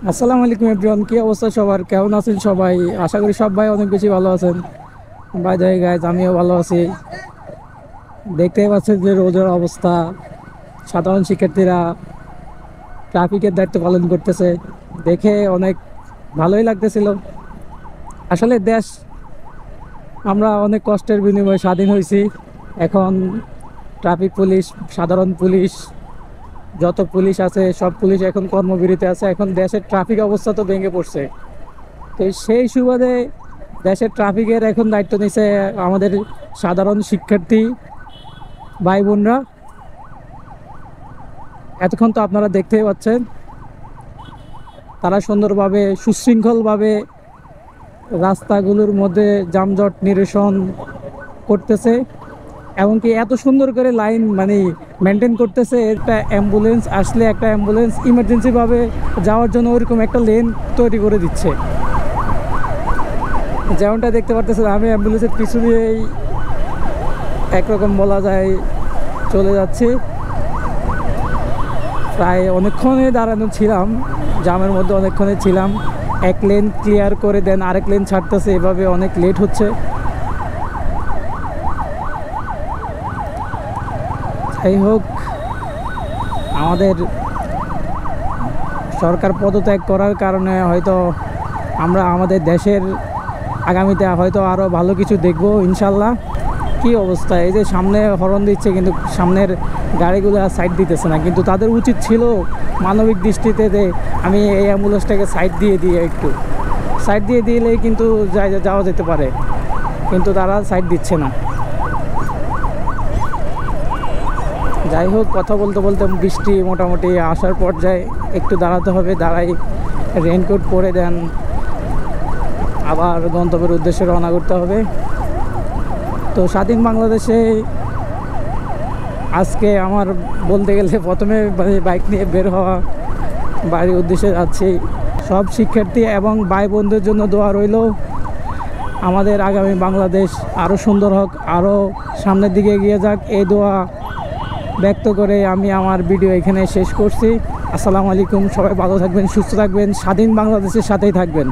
আসসালামু আলাইকুম এভরিওয়ান, কি অবস্থা সবার? কেমন আছেন সবাই? আশা করি সবাই অনেক বেশি ভালো আছেন। বাই দ্য ওয়ে গাইজ, আমিও ভালো আছি। দেখতেই পাচ্ছেন যে রোদের অবস্থা। সাধারণ শিক্ষার্থীরা ট্রাফিকের দায়িত্ব পালন করতেছে, দেখে অনেক ভালোই লাগতেছিল। আসলে দেশ আমরা অনেক কষ্টের বিনিময়ে স্বাধীন হয়েছি। এখন ট্রাফিক পুলিশ, সাধারণ পুলিশ, যত পুলিশ আছে সব পুলিশ এখন কর্মবিরতি আছে। এখন দেশের ট্রাফিক অবস্থা তো ভেঙে পড়ছে। তো সেই সুবাদে দেশের ট্রাফিকের এখন দায়িত্ব নিছে আমাদের সাধারণ শিক্ষার্থী ভাই বোনরা। এতক্ষণ তো আপনারা দেখতেই পাচ্ছেন তারা সুন্দরভাবে সুশৃঙ্খলভাবে রাস্তাগুলোর মধ্যে যানজট নিরসন করতেছে, এমনকি এত সুন্দর করে লাইন মেনটেন করতেছে। একটা অ্যাম্বুলেন্স আসলে একটা অ্যাম্বুলেন্স ইমার্জেন্সিভাবে যাওয়ার জন্য ওইরকম একটা লেন তৈরি করে দিচ্ছে। যেমনটা দেখতে পারতেছেন, আমি অ্যাম্বুলেন্সের পিছু দিয়েই একরকম বলা যায় চলে যাচ্ছি। প্রায় অনেকক্ষণে দাঁড়ানো ছিলাম, জামের মধ্যে অনেকক্ষণে ছিলাম। এক লেন ক্লিয়ার করে দেন আরেক লেন ছাড়তেছে, এভাবে অনেক লেট হচ্ছে। যাই হোক, আমাদের সরকার পদত্যাগ করার কারণে হয়তো আমরা আমাদের দেশের আগামীতে হয়তো আরও ভালো কিছু দেখব ইনশাল্লাহ। কি অবস্থা! এই যে সামনে হর্ন দিচ্ছে কিন্তু সামনের গাড়িগুলো সাইড দিতেছে না, কিন্তু তাদের উচিত ছিল মানবিক দৃষ্টিতে যে আমি এই অ্যাম্বুলেন্সটাকে সাইড দিয়ে একটু সাইড দিয়ে দিলেই কিন্তু যাওয়া যেতে পারে, কিন্তু তারা সাইড দিচ্ছে না। যাই হোক, কথা বলতে বলতে বৃষ্টি মোটামুটি আসার পর্যায়ে, একটু দাঁড়াতে হবে। দাঁড়াই, রেইনকোট পরে দেন, আবার গন্তব্যের উদ্দেশ্যে রওনা করতে হবে। তো স্বাধীন বাংলাদেশে আজকে আমার বলতে গেলে প্রথমে বাইক নিয়ে বের হওয়া, বাড়ির উদ্দেশ্যে যাচ্ছি। সব শিক্ষার্থী এবং ভাই বোনদের জন্য দোয়া রইল, আমাদের আগামী বাংলাদেশ আরও সুন্দর হোক, আরও সামনের দিকে এগিয়ে যাক। এই দোয়া ব্যক্ত করে আমি আমার ভিডিও এখানে শেষ করছি। আসসালামু আলাইকুম, সবাই ভালো থাকবেন, সুস্থ থাকবেন, স্বাধীন বাংলাদেশের সাথেই থাকবেন।